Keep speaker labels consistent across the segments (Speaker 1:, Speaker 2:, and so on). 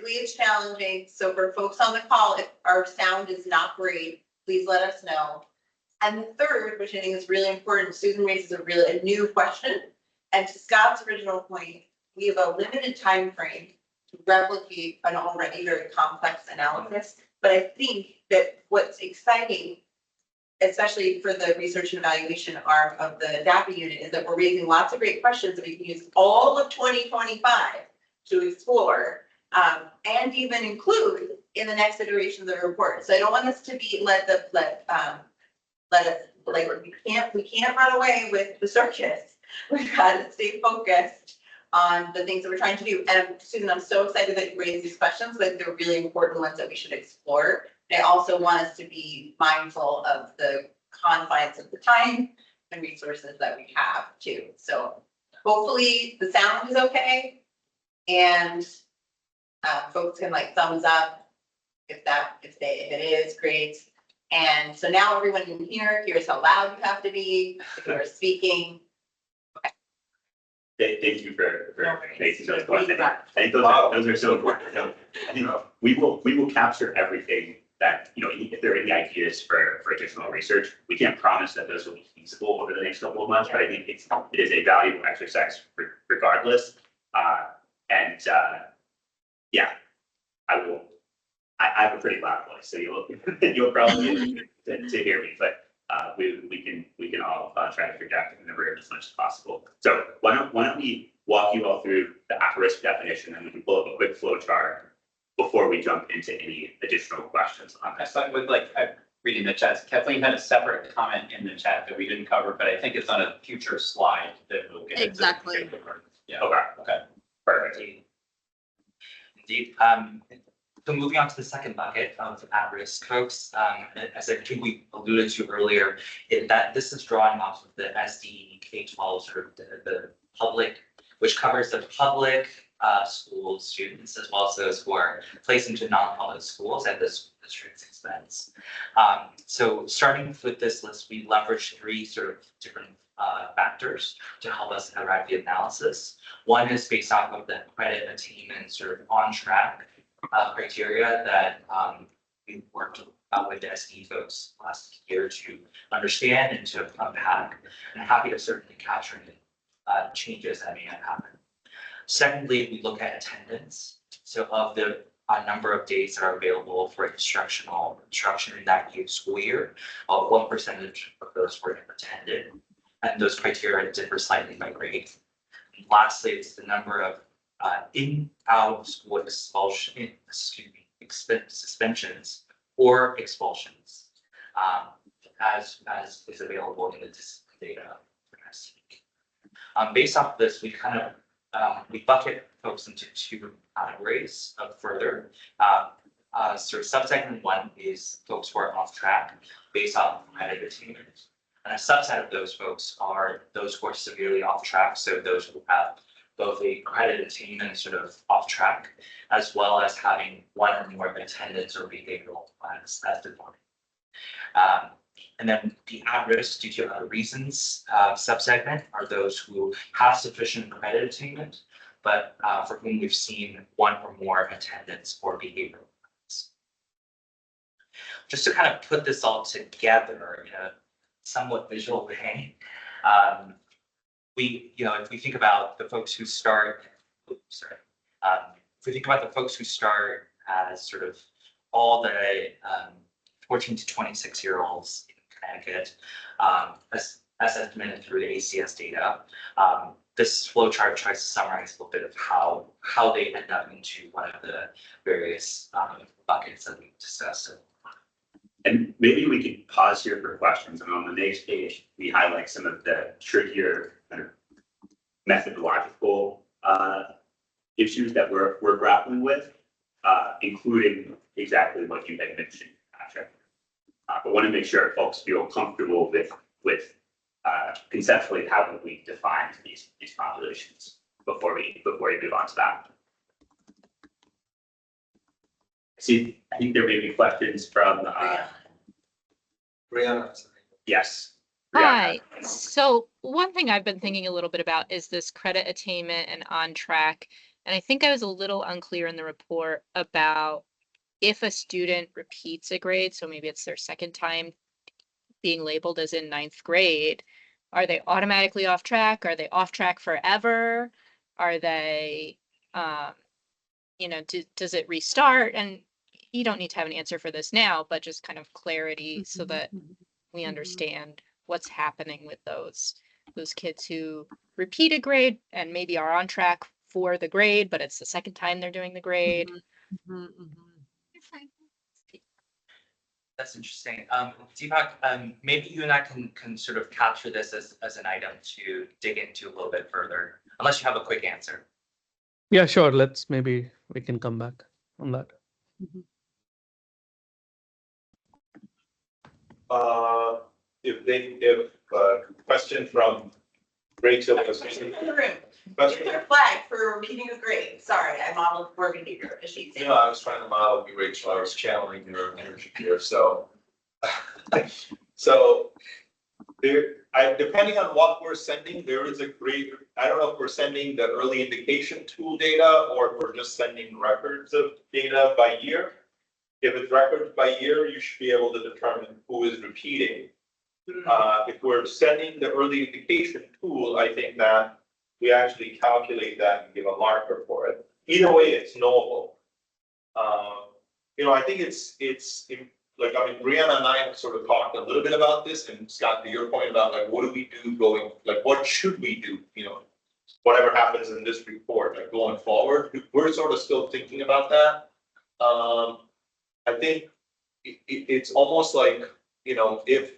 Speaker 1: Typically, it's challenging. So for folks on the call, if our sound is not great, please let us know. And the third, which I think is really important, Susan raises a new question. And to Scott's original point, we have a limited time frame to replicate an already very complex analysis. But I think that what's exciting, especially for the research and evaluation arm of the DAPA unit, is that we're raising lots of great questions that we can use all of 2025 to explore and even include in the next iterations of the report. So I don't want us to be let us like we can't run away with the circus. We've got to stay focused on the things that we're trying to do. And Susan, I'm so excited that you raised these questions. Like they're really important ones that we should explore. I also want us to be mindful of the confines of the time and resources that we have too. So hopefully the sound is okay, and folks can like thumbs up if it is great. And so now everyone can hear. Here's how loud you have to be if you are speaking.
Speaker 2: Thank you for making those points. I think those are so important. So I think we will capture everything that, if there are any ideas for additional research. We can't promise that those will be feasible over the next couple of months, but I think it is a valuable exercise regardless. Yeah, I have a pretty loud voice, so you'll probably get to hear me, but we can all try to figure out the room as much as possible. So why don't we walk you all through the at-risk definition, and we can pull up a quick flow chart before we jump into any additional questions on
Speaker 3: I
Speaker 2: this.
Speaker 3: thought with I'm reading the chat. Kathleen had a separate comment in the chat that we didn't cover, but I think it's on a future slide that we'll get
Speaker 4: Exactly.
Speaker 3: into. Yeah.
Speaker 2: Okay. Perfect.
Speaker 5: Indeed. So moving on to the second bucket of at-risk folks, as I think we alluded to earlier, this is drawing off of the SD K-12 sort of the public, which covers the public school students as well as those who are placed into non-public schools at this district's expense. So starting with this list, we leverage three sort of different factors to help us arrive at the analysis. One is based off of the credit attainment sort of on track criteria that we worked with the SD folks last year to understand and to unpack. And I'm happy to certainly capture any changes that may have happened. Secondly, we look at attendance. So of the number of days that are available for instruction in that school year, what percentage of those were attended? And those criteria differ slightly by grade. And lastly, it's the number of in-out school expulsion, suspensions or expulsions, as is available in the discipline data for next week. Based off of this, we kind of we bucket folks into two categories of further. Sort of subsegment one is folks who are off track based on credit attainment. And a subset of those folks are those who are severely off track. So those who have both a credit attainment sort of off track, as well as having one or more attendance or behavioral plans as defined. And then the at-risk due to other reasons subsegment are those who have sufficient credit attainment, but for whom we've seen one or more attendance or behavioral plans. Just to kind of put this all together in a somewhat visual way, if we think about the folks who start, if we think about the folks who start as sort of all the 14 to 26-year-olds in Connecticut, as estimated through the ACS data, this flow chart tries to summarize a little bit of how they end up into one of the various buckets that we discussed.
Speaker 2: And maybe we could pause here for questions. And on the next page, we highlight some of the trickier kind of methodological issues that we're grappling with, including exactly what you had mentioned, Patrick. But want to make sure folks feel comfortable with conceptually how would we define these populations before we move on to that. See, I think there may be questions from
Speaker 6: Brianna.
Speaker 2: yes.
Speaker 4: Hi. So one thing I've been thinking a little bit about is this credit attainment and on track. And I think I was a little unclear in the report about if a student repeats a grade, so maybe it's their second time being labeled as in ninth grade, are they automatically off track? Are they off track forever? Are they, you know, does it restart? And you don't need to have an answer for this now, but just kind of clarity so that we understand what's happening with those kids who repeat a grade and maybe are on track for the grade, but it's the second time they're doing the grade.
Speaker 5: That's interesting. Deepak, maybe you and I can sort of capture this as an item to dig into a little bit further, unless you have a quick answer.
Speaker 6: Yeah, sure. Maybe we can come back on that.
Speaker 7: If question from Rachel was.
Speaker 1: Question in the room.
Speaker 7: Question-
Speaker 1: Is there a flag for repeating a grade? Sorry, I modeled poor behavior, as she said.
Speaker 7: No, I was trying to model you, Rachel. I was channeling your energy here, so. So depending on what we're sending, there is a grade. I don't know if we're sending the early indication tool data or if we're just sending records of data by year. If it's records by year, you should be able to determine who is repeating. If we're sending the early indication tool, I think that we actually calculate that and give a marker for it. Either way, it's knowable. You know, I think it's like, I mean, Brianna and I have sort of talked a little bit about this, and Scott, to your point about like, what do we do going, like, what should we do? You know, whatever happens in this report, like going forward, we're sort of still thinking about that. I think it's almost like, you know, if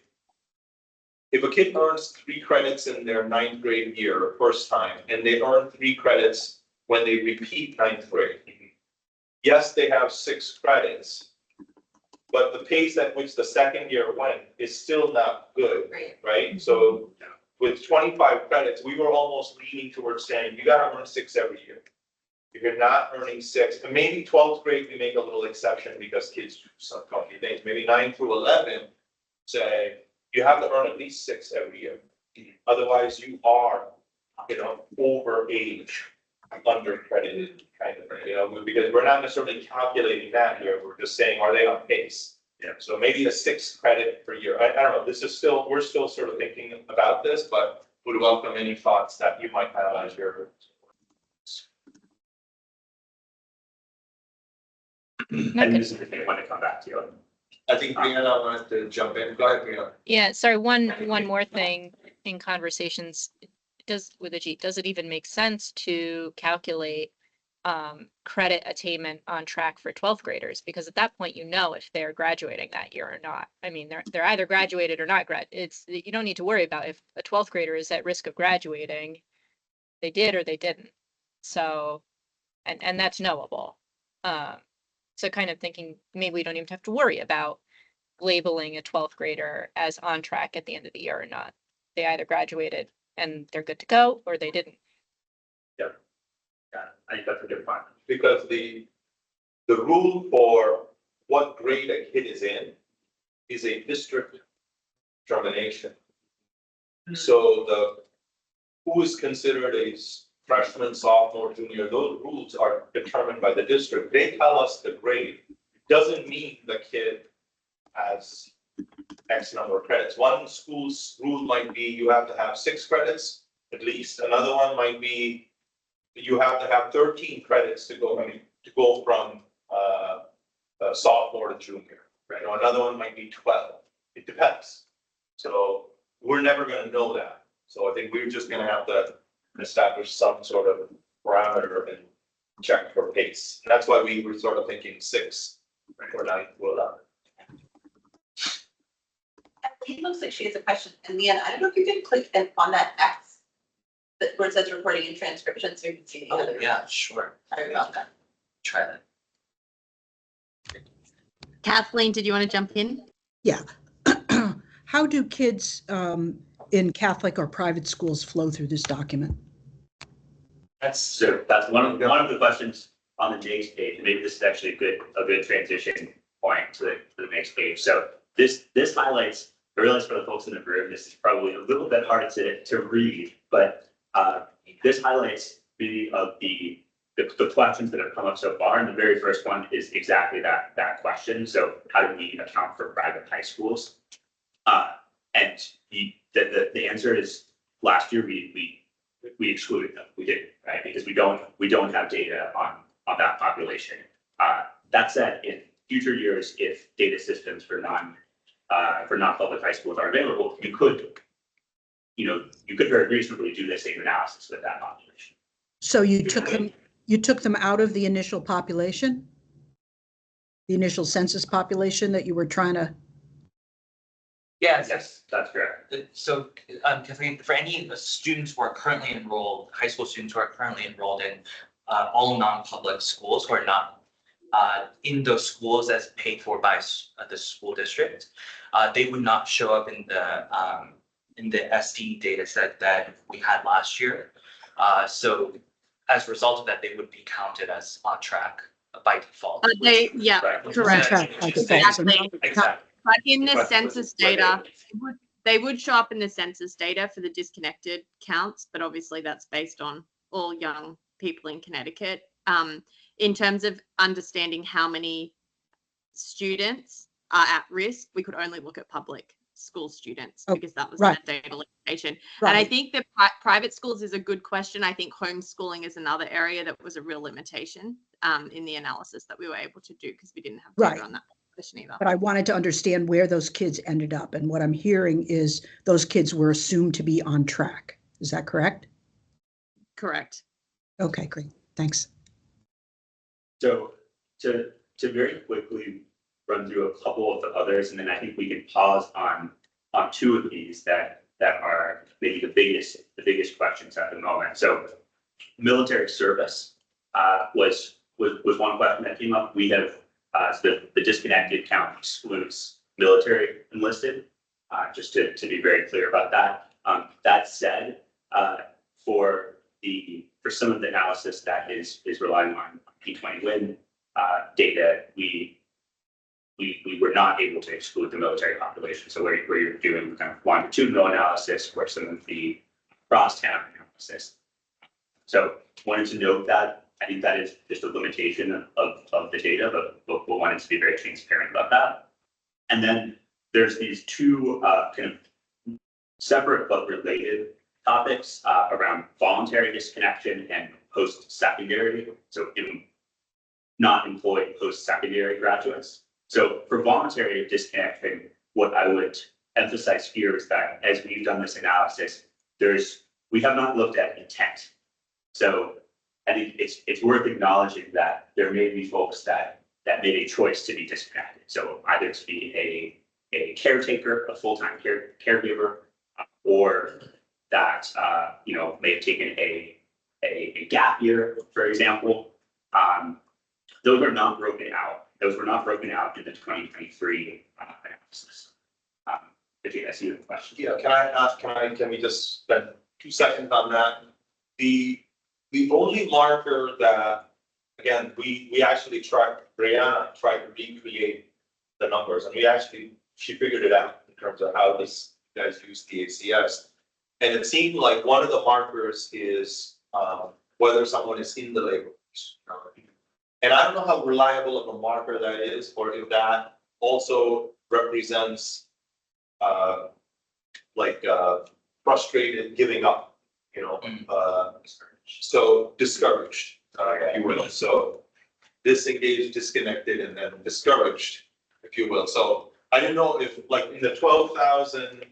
Speaker 7: a kid earns 3 credits in their 9th grade year, first time, and they earn 3 credits when they repeat 9th grade. Yes, they have 6 credits, but the pace at which the second year went is still not good,
Speaker 1: Great.
Speaker 7: right? So with 25 credits, we were almost leaning towards saying, you gotta earn 6 every year. If you're not earning 6, and maybe 12th grade, we make a little exception because kids do some funky things. Maybe 9 through 11, say, you have to earn at least 6 every year. Otherwise, you are, you know, over age, under credited kind of thing, you know, because we're not necessarily calculating that here. We're just saying, are they on pace? Yeah. So maybe a 6 credit per year. I don't know. This is still, we're still sort of thinking about this, but would welcome any thoughts that you might have as your.
Speaker 2: And this is the thing I want to come back to.
Speaker 7: I think Brianna wanted to jump in. Go ahead, Brianna.
Speaker 4: Yeah, sorry, one more thing in conversations, does it even make sense to calculate credit attainment on track for 12th graders? Because at that point, you know if they're graduating that year or not. I mean, they're either graduated or not you don't need to worry about if a 12th grader is at risk of graduating. They did or they didn't. So, and that's knowable. So kind of thinking maybe we don't even have to worry about labeling a 12th grader as on track at the end of the year or not. They either graduated and they're good to go or they didn't.
Speaker 2: Yeah, I think that's a good point.
Speaker 7: Because the rule for what grade a kid is in is a district determination. So who is considered a freshman, sophomore, junior, those rules are determined by the district. They tell us the grade. Doesn't mean the kid has X number of credits. One school's rule might be you have to have 6 credits at least. Another one might be you have to have 13 credits to go from sophomore to junior. Right? You know, another one might be 12. It depends. So we're never going to know that. So I think we're just going to have to establish some sort of parameter and check for pace. And that's why we were sort of thinking 6 or 9 to 11.
Speaker 1: It looks like she has a question. And Leanne, I don't know if you can click on that X where it says recording and transcription so you can see the
Speaker 5: Oh,
Speaker 1: other.
Speaker 5: yeah, sure.
Speaker 1: Sorry about that.
Speaker 5: Try that.
Speaker 8: Kathleen, did you want to jump in?
Speaker 9: Yeah. How do kids in Catholic or private schools flow through this document?
Speaker 2: That's one of the questions on the Jake's page. Maybe this is actually a good transition point to the next page. So this highlights, I realize for the folks in the room, this is probably a little bit hard to read, but this highlights many of the the questions that have come up so far, and the very first one is exactly that question. So how do we account for private high schools? And the answer is last year we excluded them. We did, right? Because we don't have data on that population. That said, in future years, if data systems for non-public high schools are available, you could very reasonably do the same analysis with that population.
Speaker 9: So you took them out of the initial population? The initial census population that you were trying to,
Speaker 5: Yes.
Speaker 2: Yes, that's correct.
Speaker 5: So, Kathleen, for any students who are currently enrolled, high school students who are currently enrolled in all non-public schools who are not in those schools as paid for by the school district, they would not show up in the SD data set that we had last year. So as a result of that, they would be counted as on track by default.
Speaker 8: Yeah,
Speaker 2: Right.
Speaker 8: correct.
Speaker 9: on track by default.
Speaker 8: Exactly.
Speaker 2: Exactly.
Speaker 8: But in the
Speaker 2: But
Speaker 8: census
Speaker 2: whether
Speaker 8: data, they would show up in the census data for the disconnected counts, but obviously that's based on all young people in Connecticut. In terms of understanding how many students are at risk, we could only look at public school students because that was
Speaker 9: right.
Speaker 8: the data limitation. And I
Speaker 9: right,
Speaker 8: think that private schools is a good question. I think homeschooling is another area that was a real limitation in the analysis that we were able to do because we didn't have data
Speaker 9: Right.
Speaker 8: on that question either.
Speaker 9: but I wanted to understand where those kids ended up. And what I'm hearing is those kids were assumed to be on track. Is that correct?
Speaker 8: Correct.
Speaker 9: Okay, great. Thanks.
Speaker 2: So to very quickly run through a couple of the others, and then I think we can pause on two of these that are maybe the biggest questions at the moment. So military service was one question that came up. We have the disconnected count excludes military enlisted, just to be very clear about that. That said, for some of the analysis that is relying on P20 win data, we were not able to exclude the military population. So where you're doing kind of longitudinal analysis or some of the crosstown analysis. So wanted to note that. I think that is just a limitation of the data, but we wanted to be very transparent about that. And then there's these two kind of separate but related topics around voluntary disconnection and post-secondary. So not employed post-secondary graduates. So for voluntary disconnection, what I would emphasize here is that as we've done this analysis, we have not looked at intent. So I think it's worth acknowledging that there may be folks that made a choice to be disconnected. So either to be a caretaker, a full-time caregiver, or that may have taken a gap year, for example. Those are not broken out. Those were not broken out in the 2023 analysis. If you guys see the question.
Speaker 7: Yeah, can we just spend 2 seconds on that? The only marker that, again, we actually Brianna tried to recreate the numbers, and she figured it out in terms of how this guys use the ACS. And it seemed like one of the markers is whether someone is in the labor force. And I don't know how reliable of a marker that is, or if that also represents frustrated giving up, so discouraged, if you will. So disengaged, disconnected, and then discouraged, if you will. So I didn't know if, like, in the 12,000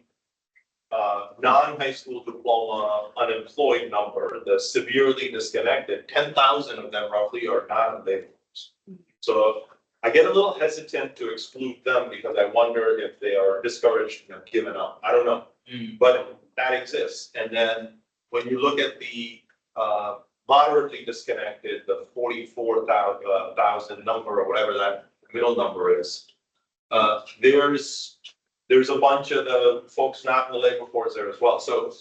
Speaker 7: non-high school diploma unemployed number, the severely disconnected, 10,000 of them roughly are not in labor force. So I get a little hesitant to exclude them because I wonder if they are discouraged and have given up. I don't know, but that exists. And then when you look at the moderately disconnected, the 44,000 number or whatever that middle number is, there's a bunch of the folks not in the labor force there as well. So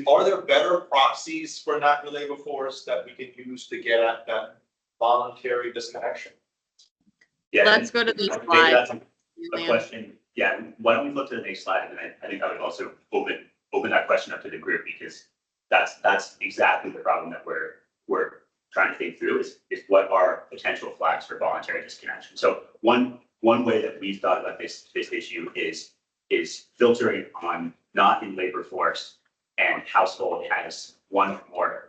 Speaker 7: are there better proxies for not in the labor force that we can use to get at that voluntary disconnection?
Speaker 2: Yeah.
Speaker 8: Let's go to the
Speaker 2: Maybe
Speaker 8: slide.
Speaker 2: that's a question. Yeah, why don't we flip to the next slide? And I think I would also open that question up to the group, because that's exactly the problem that we're trying to think through is what are potential flags for voluntary disconnection. So one way that we've thought about this issue is filtering on not in labor force and household has one or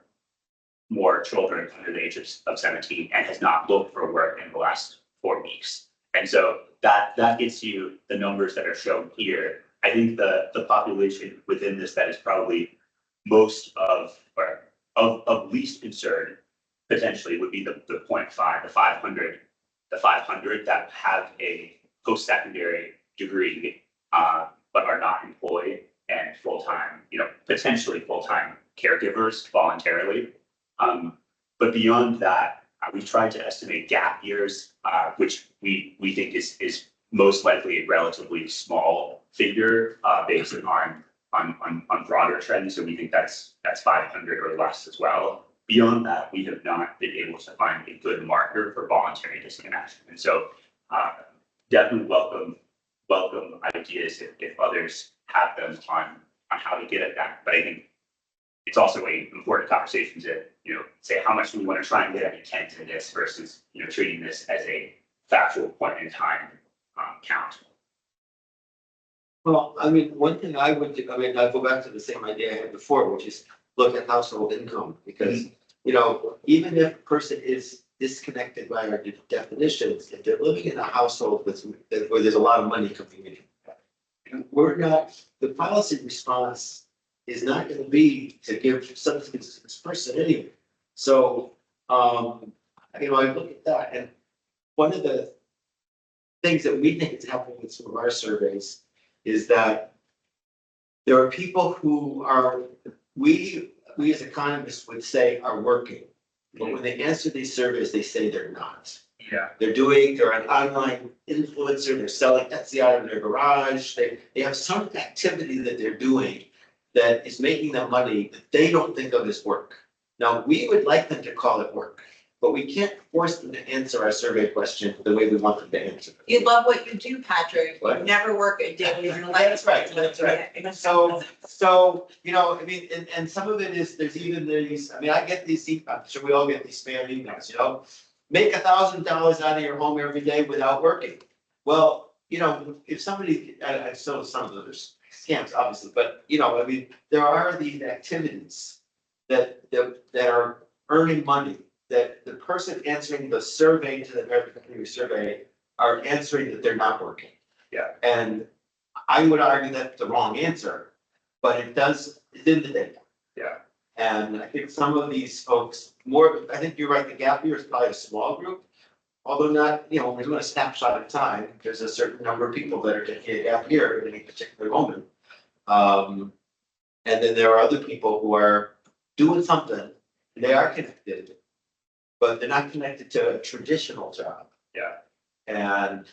Speaker 2: more children under the age of 17 and has not looked for work in the last 4 weeks. And so that gets you the numbers that are shown here. I think the population within this that is probably most of least concern potentially would be the 0.5, the 500 that have a post-secondary degree, but are not employed and full-time, potentially full-time caregivers voluntarily. But beyond that, we've tried to estimate gap years, which we think is most likely a relatively small figure, based on broader trends. So we think that's 500 or less as well. Beyond that, we have not been able to find a good marker for voluntary disconnection. And so definitely welcome ideas if others have them on how to get at that. But I think it's also an important conversation to, say how much do we want to try and get at intent in this versus, treating this as a factual point in time count.
Speaker 10: Well, I mean, one thing I would do, I'll go back to the same idea I had before, which is look at household income, because, even if a person is disconnected by our definitions, if they're living in a household where there's a lot of money coming in, the policy response is not going to be to give substance to this person anyway. So, I look at that, and one of the things that we think is happening with some of our surveys is that there are people who are, we as economists would say are working, but when they answer these surveys, they say they're not.
Speaker 2: Yeah.
Speaker 10: They're an online influencer, they're selling Etsy out of their garage, they have some activity that they're doing that is making them money that they don't think of as work. Now, we would like them to call it work, but we can't force them to answer our survey question the way we want them to answer it.
Speaker 1: You love what you do, Patrick. You
Speaker 10: What?
Speaker 1: never work a day in your life.
Speaker 10: That's right. So, and some of it is, there's even these, I get these, I'm sure we all get these spam emails, make $1,000 out of your home every day without working. Well, if somebody, I saw some of those scams, obviously, but, there are these activities that are earning money, that the person answering the survey to the American Community Survey are answering that they're not working.
Speaker 2: Yeah.
Speaker 10: And I would argue that's the wrong answer, but it's in the data.
Speaker 2: Yeah.
Speaker 10: And I think some of these folks I think you're right, the gap year is probably a small group. Although not, we're doing a snapshot of time, there's a certain number of people that are taking a gap year at any particular moment. And then there are other people who are doing something, and they are connected, but they're not connected to a traditional job.
Speaker 2: Yeah.
Speaker 10: And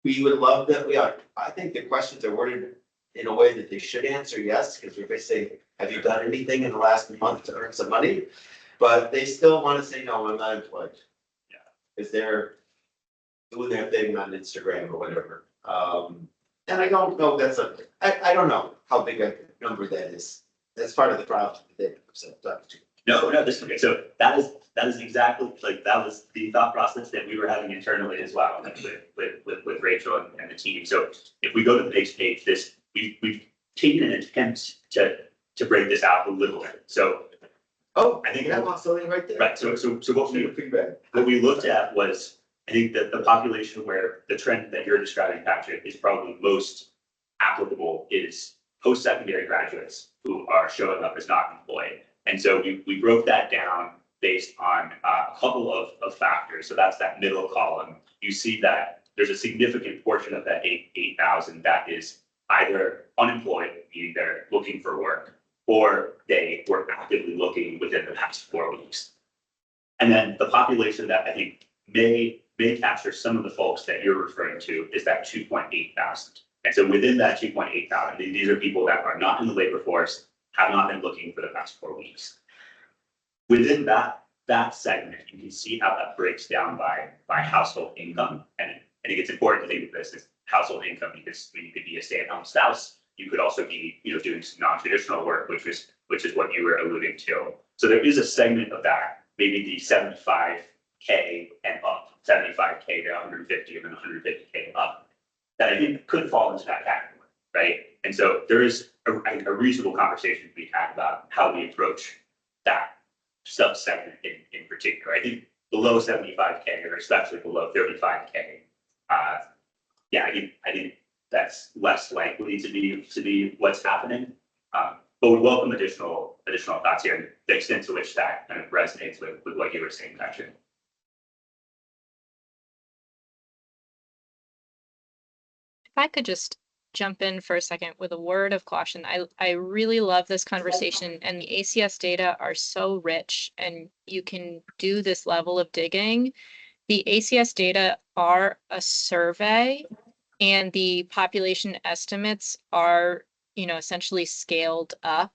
Speaker 10: we would love that. I think the questions are worded in a way that they should answer yes, because we're basically say, have you done anything in the last month to earn some money? But they still want to say, no, I'm not employed.
Speaker 2: Yeah.
Speaker 10: Because they're doing their thing on Instagram or whatever. And I don't know, I don't know how big a number that is. That's part of the problem.
Speaker 2: No, this is okay. So that is exactly that was the thought process that we were having internally as well with Rachel and the team. So if we go to the next page, we've taken an attempt to break this out a little bit. So I think
Speaker 10: I'm also right there.
Speaker 2: right. So what we looked at was, I think that the population where the trend that you're describing, Patrick, is probably most applicable is post-secondary graduates who are showing up as not employed. And so we broke that down based on a couple of factors. So that's that middle column. You see that there's a significant portion of that 8,000 that is either unemployed, meaning they're looking for work, or they were actively looking within the past 4 weeks. And then the population that I think may capture some of the folks that you're referring to is that 2.8 thousand. And so within that 2.8 thousand, these are people that are not in the labor force, have not been looking for the past 4 weeks. Within that segment, you can see how that breaks down by household income. And I think it's important to think of this as household income, because you could be a stay-at-home spouse. You could also be, doing some non-traditional work, which is what you were alluding to. So there is a segment of that, maybe the 75K and up, 75K to 150 and then 150K up, that I think could fall into that category, right? And so there is a reasonable conversation to be had about how we approach that subsegment in particular. I think below 75K or especially below 35K, yeah, I think that's less likely to be what's happening. But we welcome additional thoughts here, and the extent to which that kind of resonates with what you were saying, Patrick.
Speaker 4: If I could just jump in for a second with a word of caution. I really love this conversation, and the ACS data are so rich, and you can do this level of digging. The ACS data are a survey, and the population estimates are, essentially scaled up.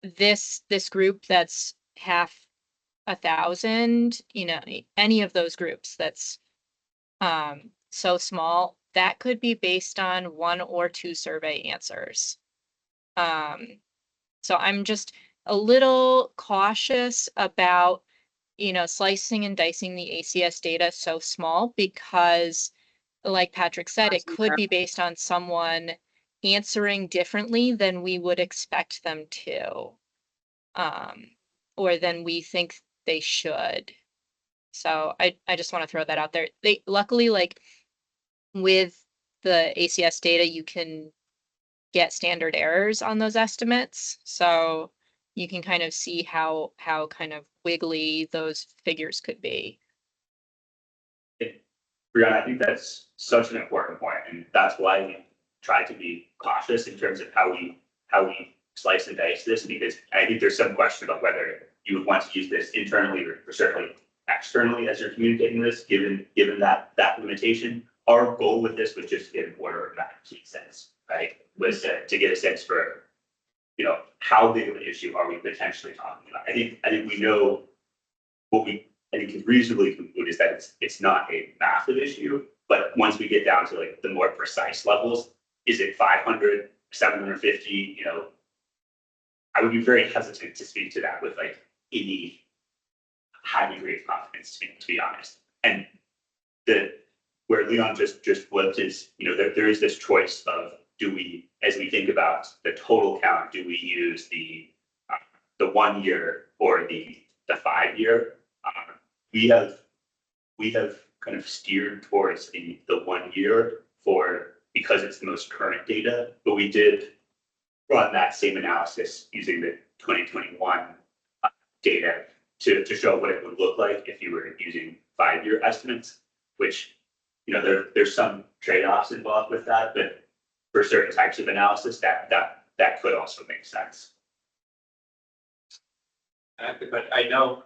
Speaker 4: This group that's 1,000, any of those groups that's so small, that could be based on 1 or 2 survey answers. So I'm just a little cautious about, slicing and dicing the ACS data so small, because like Patrick said, it could be based on someone answering differently than we would expect them to, or than we think they should. So I just want to throw that out there. They luckily, like with the ACS data, you can get standard errors on those estimates. So you can kind of see how kind of wiggly those figures could be.
Speaker 2: Brianna, I think that's such an important point, and that's why we try to be cautious in terms of how we slice and dice this, because I think there's some question about whether you would want to use this internally or certainly externally as you're communicating this, given that limitation. Our goal with this was just to get an order of magnitude sense, right? Was to get a sense for, how big of an issue are we potentially talking about? I think we know what we can reasonably conclude is that it's not a massive issue, but once we get down to like the more precise levels, is it 500, 750? I would be very hesitant to speak to that with like any high degree of confidence, to be honest. And where Leon just flipped is, there is this choice of, do we, as we think about the total count, do we use the 1 year or the 5 year? We have kind of steered towards the 1 year because it's the most current data, but we did run that same analysis using the 2021 data to show what it would look like if you were using 5-year estimates, which, there's some trade-offs involved with that, but for certain types of analysis, that could also make sense.
Speaker 3: But I know,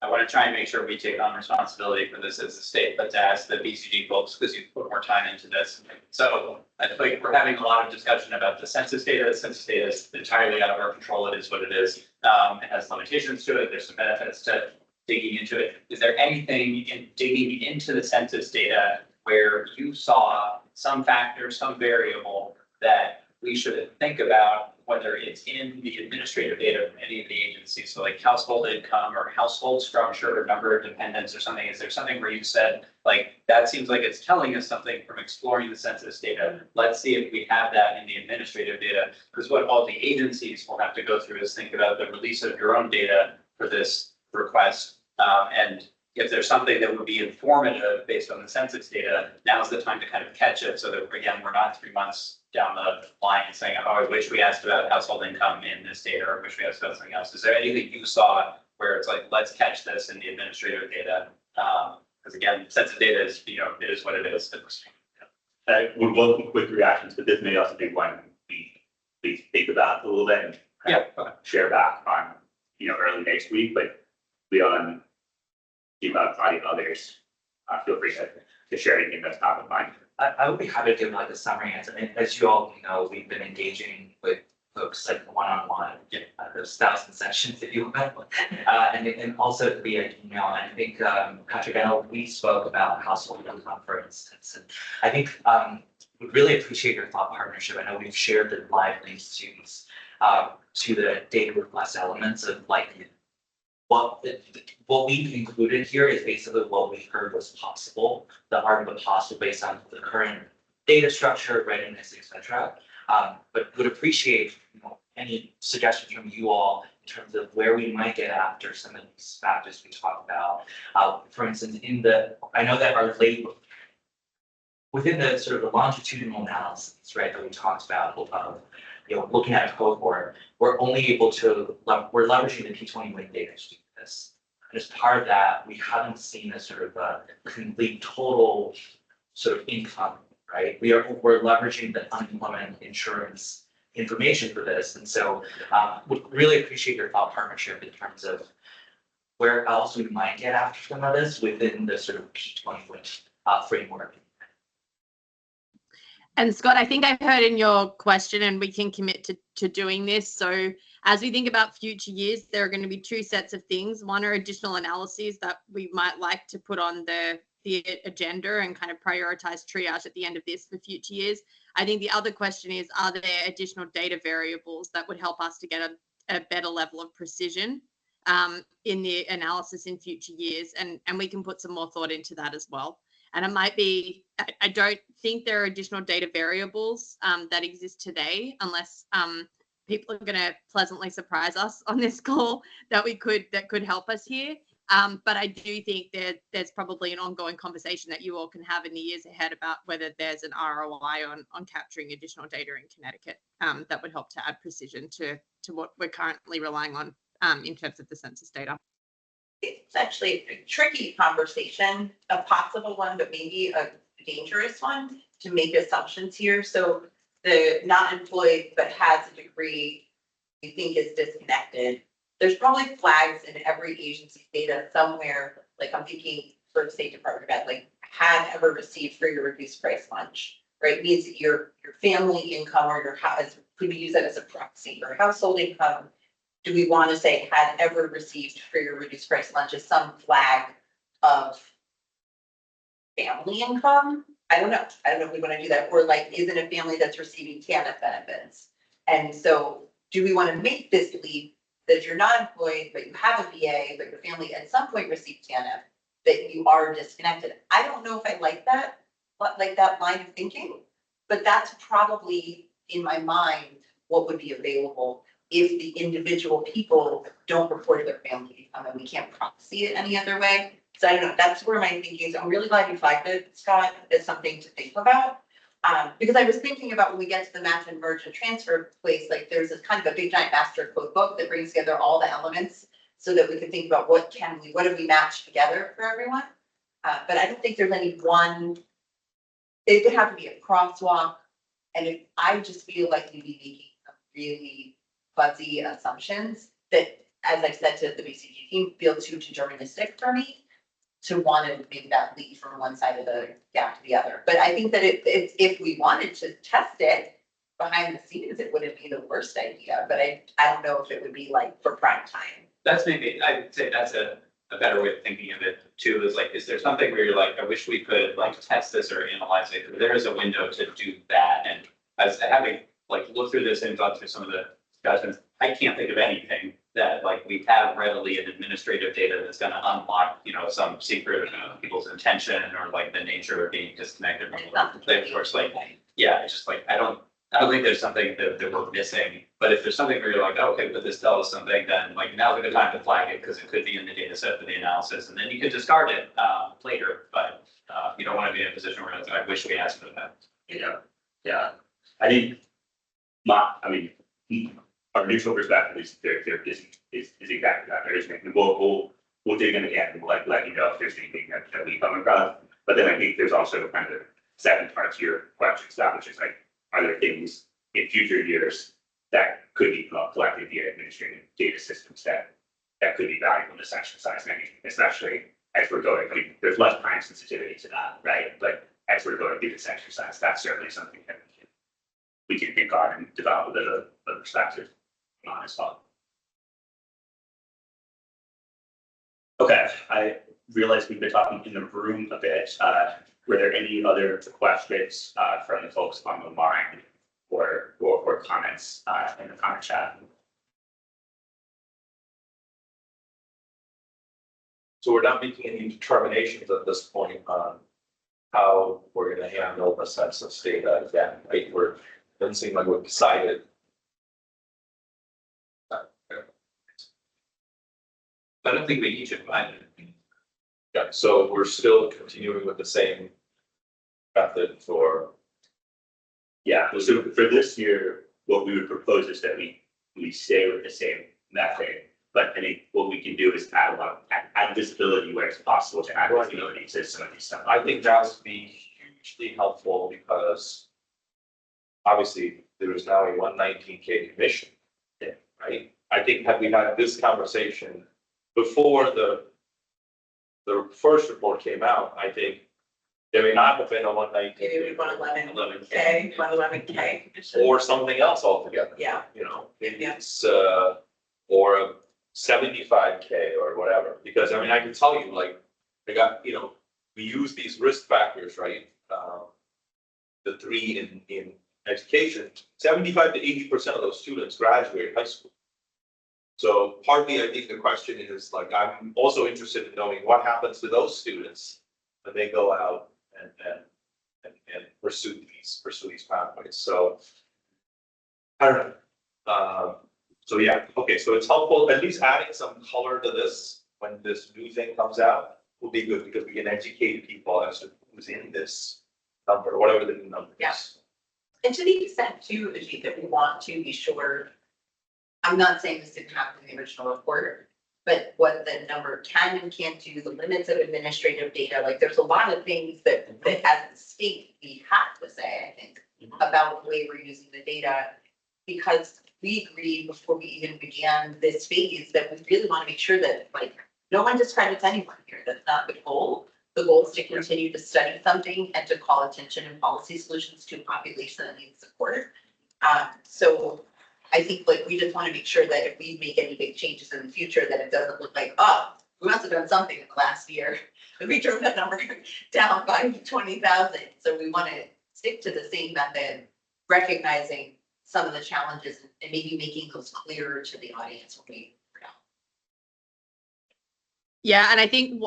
Speaker 3: I want to try and make sure we take on responsibility for this as a state, but to ask the BCG folks, because you've put more time into this. So I feel like we're having a lot of discussion about the census data. The census data is entirely out of our control. It is what it is. It has limitations to it. There's some benefits to digging into it. Is there anything in digging into the census data where you saw some factor, some variable that we should think about, whether it's in the administrative data from any of the agencies, so like household income or household structure or number of dependents or something? Is there something where you said, like, that seems like it's telling us something from exploring the census data? Let's see if we have that in the administrative data, because what all the agencies will have to go through is think about the release of your own data for this request. And if there's something that would be informative based on the census data, now's the time to kind of catch it, so that, again, we're not 3 months down the line and saying, oh, I wish we asked about household income in this data, or wish we asked about something else. Is there anything you saw where it's like, let's catch this in the administrative data? Because again, census data is, it is what it is.
Speaker 2: I would welcome quick reactions, but this may also be one we think about a little bit and kind of share back on, early next week. But Leon, Deepak, others, feel free to share anything that's top of mind.
Speaker 5: I would be happy to give like a summary answer. And as you all know, we've been engaging with folks like one-on-one, those 1,000 sessions, if you will, and also via email. And I think, Patrick, I know we spoke about household income, for instance, and I think we really appreciate your thought partnership. I know we've shared the live links to these to the data request elements of like what we've included here is basically what we heard was possible, the art of the possible based on the current data structure, readiness, etc. But would appreciate, any suggestions from you all in terms of where we might get after some of these factors we talked about. For instance, I know that our within the sort of the longitudinal analysis, right, that we talked about, looking at a cohort, we're only able to, we're leveraging the P20 data to do this. And as part of that, we haven't seen a sort of a complete total sort of income, right? We're leveraging the unemployment insurance information for this. And so would really appreciate your thought partnership in terms of where else we might get after some of this within the sort of P20 framework.
Speaker 8: And Scott, I think I heard in your question, and we can commit to doing this. So as we think about future years, there are going to be two sets of things. One are additional analyses that we might like to put on the agenda and kind of prioritize triage at the end of this for future years. I think the other question is, are there additional data variables that would help us to get a better level of precision in the analysis in future years? And we can put some more thought into that as well. And it might be, I don't think there are additional data variables that exist today, unless people are going to pleasantly surprise us on this call that could help us here. But I do think there's probably an ongoing conversation that you all can have in the years ahead about whether there's an ROI on capturing additional data in Connecticut that would help to add precision to what we're currently relying on in terms of the census data.
Speaker 1: It's actually a tricky conversation, a possible one, but maybe a dangerous one to make assumptions here. So the not employed but has a degree we think is disconnected. There's probably flags in every agency's data somewhere, like I'm thinking for the State Department of Ed, like had ever received free or reduced price lunch, right? Means that your family income or your house could be used as a proxy for household income. Do we want to say had ever received free or reduced price lunch as some flag of family income? I don't know. I don't know if we want to do that. Or like, is it a family that's receiving TANF benefits? And so do we want to make this leap that if you're not employed, but you have a VA, but your family at some point received TANF, that you are disconnected? I don't know if I like that line of thinking, but that's probably in my mind what would be available if the individual people don't report their family income and we can't proxy it any other way. So I don't know, that's where my thinking is. I'm really glad you flagged it, Scott, as something to think about. Because I was thinking about when we get to the match and merge and transfer place, like there's this kind of a big giant master code book that brings together all the elements so that we can think about what do we match together for everyone. But I don't think there's any one, it would have to be a crosswalk. And I just feel like we'd be making some really fuzzy assumptions that, as I said to the BCG team, feel too deterministic for me to want to make that leap from one side of the gap to the other. But I think that if we wanted to test it behind the scenes, it wouldn't be the worst idea. But I don't know if it would be like for prime time.
Speaker 3: That's maybe, I'd say that's a better way of thinking of it too, is like, is there something where you're like, I wish we could like test this or analyze it? There is a window to do that. And as having like looked through this and gone through some of the discussions, I can't think of anything that like we have readily in administrative data that's going to unlock, some secret of people's intention or like the nature of being disconnected from the course. Like, yeah, it's just like, I don't think there's something that we're missing. But if there's something where you're like, okay, but this tells us something, then like now's a good time to flag it because it could be in the data set for the analysis, and then you can discard it later. But you don't want to be in a position where it's, I wish we asked for that.
Speaker 2: Yeah. I think our neutral perspective is there is exactly that. There is, we'll dig in again and let you know if there's anything that we come across. But then I think there's also kind of second part to your question, Scott, which is like, are there things in future years that could be collected via administrative data systems that could be valuable in this exercise, especially as we're going, there's less time sensitivity to that, right? But as we're going through this exercise, that's certainly something that we can think on and develop a bit of a perspective on as well. Okay, I realize we've been talking in the room a bit. Were there any other questions from the folks on the line or comments in the comment chat.
Speaker 7: So we're not making any determinations at this point on how we're gonna handle the census data again, right? Doesn't seem like we've decided.
Speaker 3: I don't think we need to find it.
Speaker 7: Yeah, so we're still continuing with the same method for,
Speaker 2: Yeah, so for this year, what we would propose is that we stay with the same method. But I think what we can do is add visibility where it's possible to add visibility to some of these stuff.
Speaker 7: I think that would be hugely helpful because obviously there is now a 119K commission.
Speaker 2: Yeah.
Speaker 7: Right? I think had we had this conversation before the first report came out, I think there may not have been a 119K.
Speaker 1: Maybe we want 11K.
Speaker 7: Or something else altogether.
Speaker 1: Yeah.
Speaker 7: You know,
Speaker 1: Yeah.
Speaker 7: it's, or a 75K or whatever, because I mean, I can tell you, like, I got, we use these risk factors, right? The three in education, 75 to 80% of those students graduate high school. So partly, I think the question is like, I'm also interested in knowing what happens to those students when they go out and pursue these pathways. So I don't know. So yeah, okay, so it's helpful, at least adding some color to this when this new thing comes out will be good because we can educate people as to who's in this number, whatever the new number is.
Speaker 1: Yeah. And to the extent too, Ajit, that we want to be sure, I'm not saying this didn't happen in the original report, but what the number can and can't do, the limits of administrative data, like there's a lot of things that as the state, we have to say, I think, about the way we're using the data. Because we agreed before we even began this phase that we really want to make sure that like, no one discredits anyone here. That's not the goal. The goal is to continue to study something and to call attention and policy solutions to a population that needs support. So I think like we just want to make sure that if we make any big changes in the future, that it doesn't look like, oh, we must have done something in the last year. We drove that number down by 20,000. So we want to stick to the same method, recognizing some of the challenges and maybe making those clearer to the audience when we.
Speaker 8: Yeah, and I think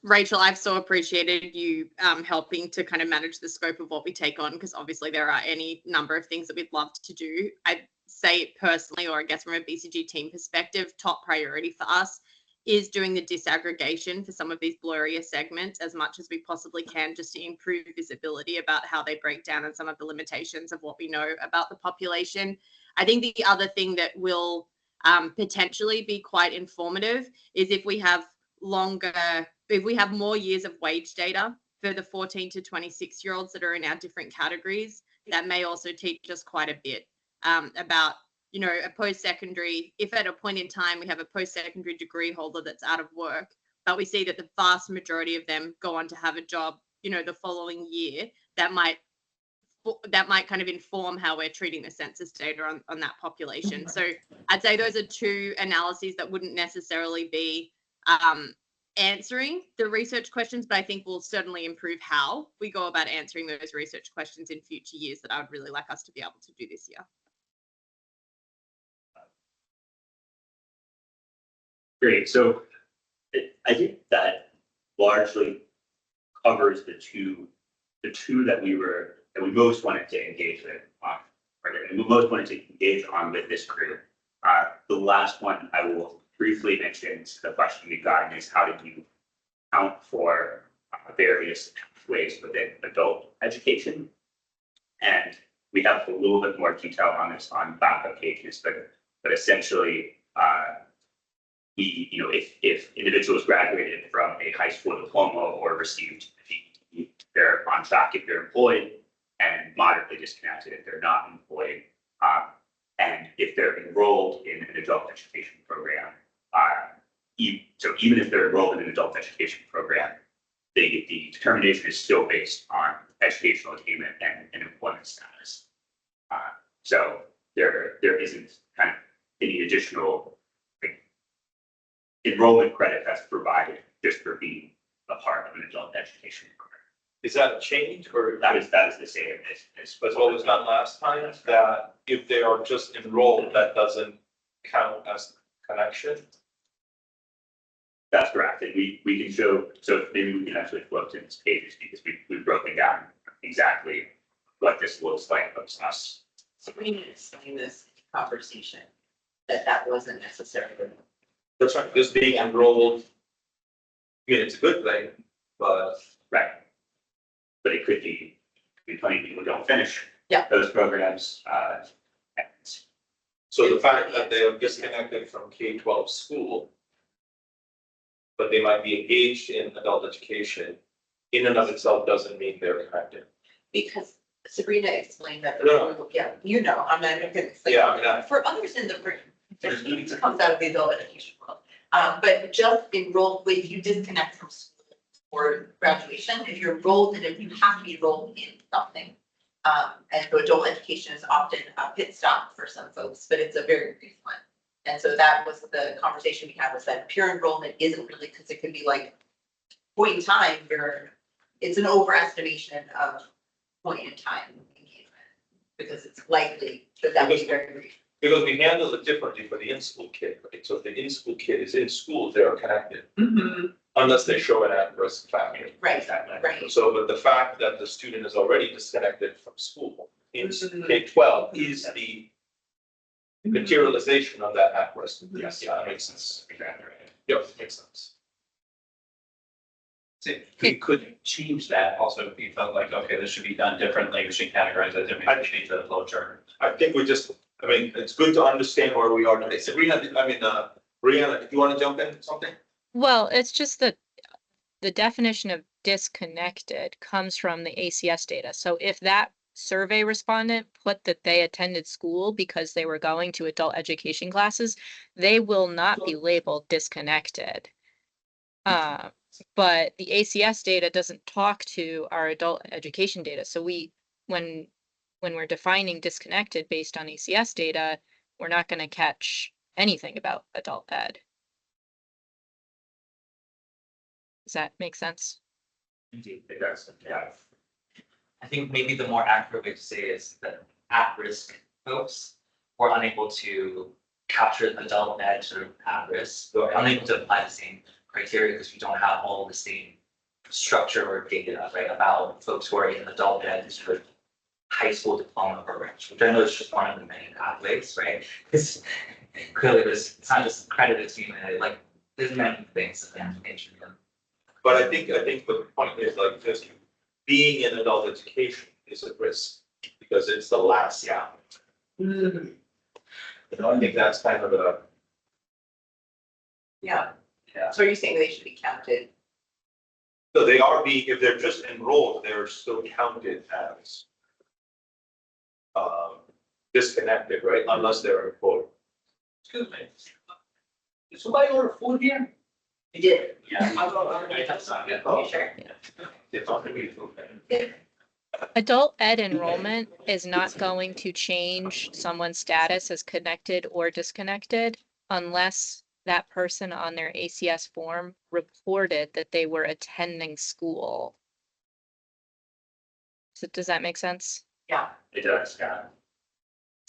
Speaker 8: Rachel, I've so appreciated you helping to kind of manage the scope of what we take on, because obviously there are any number of things that we'd love to do. I'd say personally, or I guess from a BCG team perspective, top priority for us is doing the disaggregation for some of these blurrier segments as much as we possibly can, just to improve visibility about how they break down and some of the limitations of what we know about the population. I think the other thing that will potentially be quite informative is if we have more years of wage data for the 14 to 26-year-olds that are in our different categories, that may also teach us quite a bit about, a post-secondary, if at a point in time we have a post-secondary degree holder that's out of work, but we see that the vast majority of them go on to have a job, the following year, that might kind of inform how we're treating the census data on that population. So I'd say those are two analyses that wouldn't necessarily be answering the research questions, but I think will certainly improve how we go about answering those research questions in future years that I would really like us to be able to do this year.
Speaker 2: Great, so I think that largely covers the two that we most wanted to engage with with this group. The last one I will briefly mention, the question we got is how do you count for various ways within adult education? And we have a little bit more detail on this on backup pages, but essentially, if individuals graduated from a high school diploma or received a GED, they're on track if they're employed, and moderately disconnected if they're not employed. And if they're enrolled in an adult education program, so even if they're enrolled in an adult education program, the determination is still based on educational attainment and employment status. So there isn't kind of any additional enrollment credit that's provided just for being a part of an adult education program.
Speaker 7: Is that a change or
Speaker 2: That is the same as.
Speaker 7: that's what was done last time? That if they are just enrolled, that doesn't count as connection?
Speaker 2: That's correct, and we can show, so maybe we can actually flip to this page, because we've broken down exactly what this looks like amongst us.
Speaker 1: So we need to explain this conversation, that wasn't necessary.
Speaker 7: That's right, just being enrolled. I mean, it's a good thing, but
Speaker 2: Right. But it could be plenty of people don't finish.
Speaker 1: Yeah.
Speaker 2: Those programs, and
Speaker 7: so the fact that they are disconnected from K-12 school. But they might be engaged in adult education, in and of itself doesn't mean they're connected.
Speaker 1: Because Sabrina explained that.
Speaker 7: No.
Speaker 1: Yeah, you know, I'm not even gonna explain.
Speaker 7: Yeah, I mean,
Speaker 1: For others in the room, there's it comes out of the adult education world. But just enrolled, when you disconnect from school or graduation, if you're enrolled in it, you have to be enrolled in something. And so adult education is often a pit stop for some folks, but it's a very brief one. And so that was the conversation we had, was that pure enrollment isn't really, because it could be like point in time, it's an overestimation of point in time engagement. Because it's likely that would be very brief.
Speaker 7: Because we handle it differently for the in-school kid, right? So if the in-school kid is in school, they are connected, unless they show an at-risk factor.
Speaker 1: Right, right.
Speaker 7: So, but the fact that the student is already disconnected from school in K-12 is the materialization of that at-risk.
Speaker 2: yes,
Speaker 7: Yeah, that makes sense.
Speaker 2: exactly right.
Speaker 7: Yep, makes sense.
Speaker 3: So we could change that also if you felt like, okay, this should be done differently, we should categorize it differently, we change the flow chart.
Speaker 7: I think we just, I mean, it's good to understand where we are today. Sabrina, Brianna, do you want to jump in something?
Speaker 4: Well, it's just that the definition of disconnected comes from the ACS data. So if that survey respondent put that they attended school because they were going to adult education classes, they will not be labeled disconnected. But the ACS data doesn't talk to our adult education data. So when we're defining disconnected based on ACS data, we're not going to catch anything about adult ed. Does that make sense?
Speaker 2: Indeed, it does, yeah.
Speaker 5: I think maybe the more accurate way to say it is that at-risk folks were unable to capture adult ed sort of at risk, or unable to apply the same criteria because we don't have all the same structure or data, right, about folks who are in adult ed sort of high school diploma programs, which I know is just one of the many pathways, right? Because clearly it's not just credit, it's human, like there's many things in the application.
Speaker 7: But I think the point is like just being in adult education is a risk because it's the last gap. You know, I think that's kind of a,
Speaker 1: Yeah.
Speaker 3: Yeah.
Speaker 1: So are you saying they should be counted?
Speaker 7: so they are being, if they're just enrolled, they're still counted as disconnected, right? Unless they're employed.
Speaker 3: Excuse me. Did somebody order food here?
Speaker 1: You did.
Speaker 3: Yeah. That's not good.
Speaker 1: You sure?
Speaker 3: It's not gonna be food.
Speaker 4: Adult ed enrollment is not going to change someone's status as connected or disconnected unless that person on their ACS form reported that they were attending school. So does that make sense?
Speaker 1: Yeah.
Speaker 2: It does, yeah.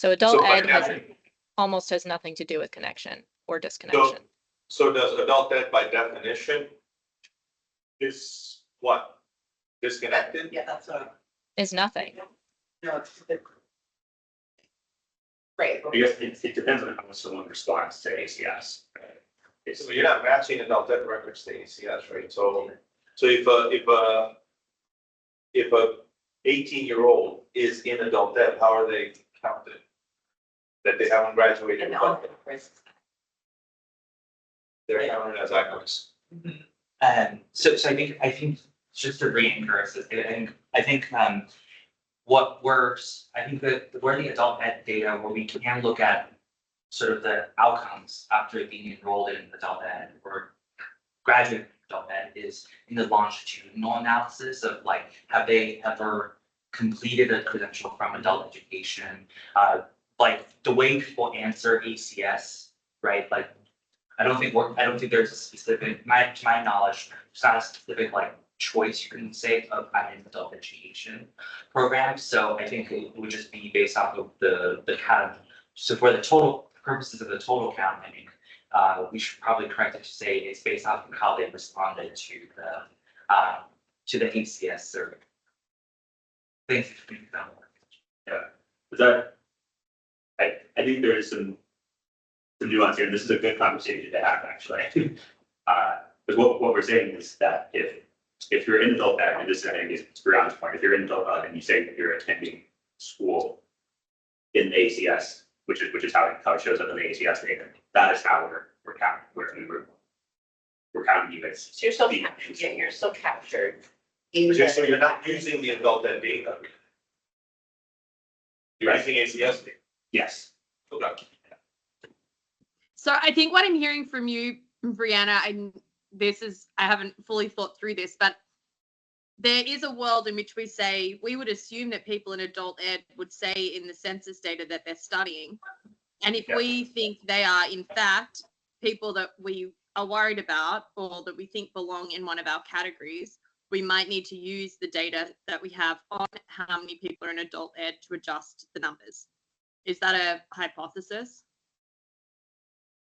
Speaker 4: So adult
Speaker 7: by
Speaker 4: ed has
Speaker 7: definition-
Speaker 4: almost has nothing to do with connection or disconnection.
Speaker 7: So does adult ed by definition is what? Disconnected?
Speaker 1: Yeah, that's what.
Speaker 4: Is nothing.
Speaker 1: No, it's. Right.
Speaker 2: I guess it depends on how someone responds to ACS. right? It's,
Speaker 7: So you're not matching adult ed records to ACS, right? So if a 18-year-old is in adult ed, how are they counted? That they haven't graduated,
Speaker 1: And
Speaker 7: but
Speaker 1: on risk.
Speaker 7: they're counted as actors.
Speaker 5: So I think just to reinforce this, I think what works, I think that where the adult ed data, where we can look at sort of the outcomes after being enrolled in adult ed or graduate adult ed is in the longitudinal analysis of like, have they ever completed a credential from adult education? Like the way people answer ACS, right? Like, I don't think there's a specific, to my knowledge, there's not a specific like choice, you can say, of having an adult education program. So I think it would just be based off of the count. So for the total purposes of the total count, I think we should probably correct it to say it's based off of how they responded to the ACS survey. Thanks.
Speaker 2: Is that, I think there is some nuance here, and this is a good conversation to have, actually. Because what we're saying is that if you're in adult ed, and this I think is Brianna's point, if you're in adult ed and you say that you're attending school in the ACS, which is how it shows up in the ACS data, that is how we're counting, we're counting you as.
Speaker 1: So you're still captured, yeah, you're still captured.
Speaker 7: Just so you're not using the adult ed data. You're using ACS data.
Speaker 2: Yes.
Speaker 7: Okay.
Speaker 8: So I think what I'm hearing from you, Brianna, I haven't fully thought through this, but there is a world in which we would assume that people in adult ed would say in the census data that they're studying. And if we think they are, in fact, people that we are worried about or that we think belong in one of our categories, we might need to use the data that we have on how many people are in adult ed to adjust the numbers. Is that a hypothesis?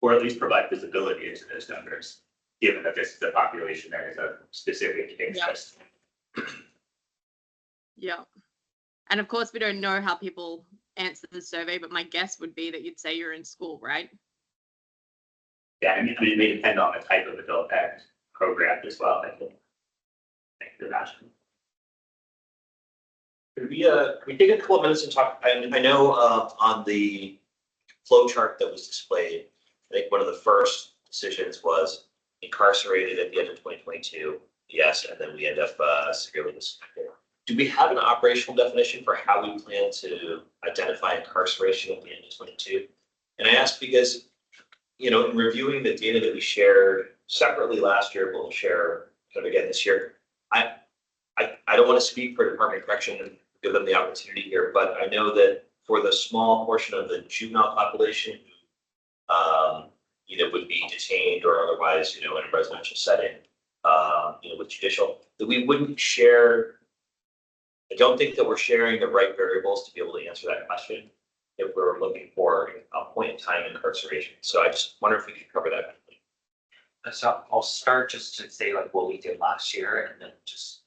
Speaker 2: Or at least provide visibility into those numbers, given that this is the population that is a specific interest.
Speaker 8: Yeah. And of course, we don't know how people answer the survey, but my guess would be that you'd say you're in school, right?
Speaker 2: Yeah, I mean, it may depend on the type of adult ed program as well, I think. I can imagine.
Speaker 11: Could we take a couple of minutes and talk, I know on the flow chart that was displayed, I think one of the first decisions was incarcerated at the end of 2022, yes, and then we end up severely disconnected. Do we have an operational definition for how we plan to identify incarceration at the end of 22? And I ask because, you know, in reviewing the data that we shared separately last year, but we'll share kind of again this year, I don't want to speak for Department of Correction and give them the opportunity here, but I know that for the small portion of the juvenile population who either would be detained or otherwise, you know, in a residential setting, you know, with judicial, that we wouldn't share. I don't think that we're sharing the right variables to be able to answer that question if we're looking for a point in time incarceration. So I just wonder if we could cover that.
Speaker 5: So I'll start just to say like what we did last year and then just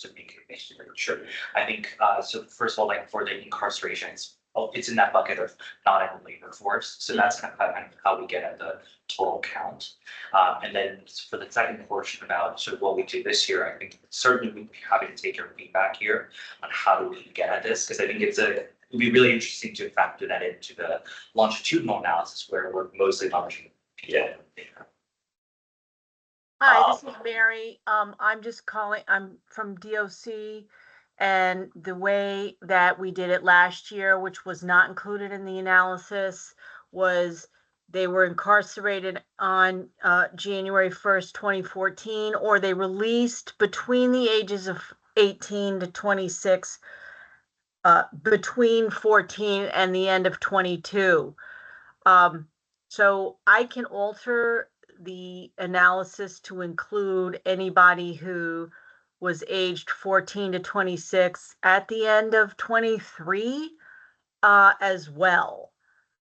Speaker 5: to make it sure. I think, so first of all, like for the incarcerations, it's in that bucket of not in the labor force. So that's kind of how we get at the total count. And then for the second portion about sort of what we do this year, I think certainly we'd be happy to take your feedback here on how do we get at this, because I think it'd be really interesting to factor that into the longitudinal analysis where we're mostly leveraging data.
Speaker 12: Hi, this is Mary. I'm just calling, I'm from DOC, and the way that we did it last year, which was not included in the analysis, was they were incarcerated on January 1st, 2014, or they released between the ages of 18 to 26, between 14 and the end of 22. So I can alter the analysis to include anybody who was aged 14 to 26 at the end of 23 as well.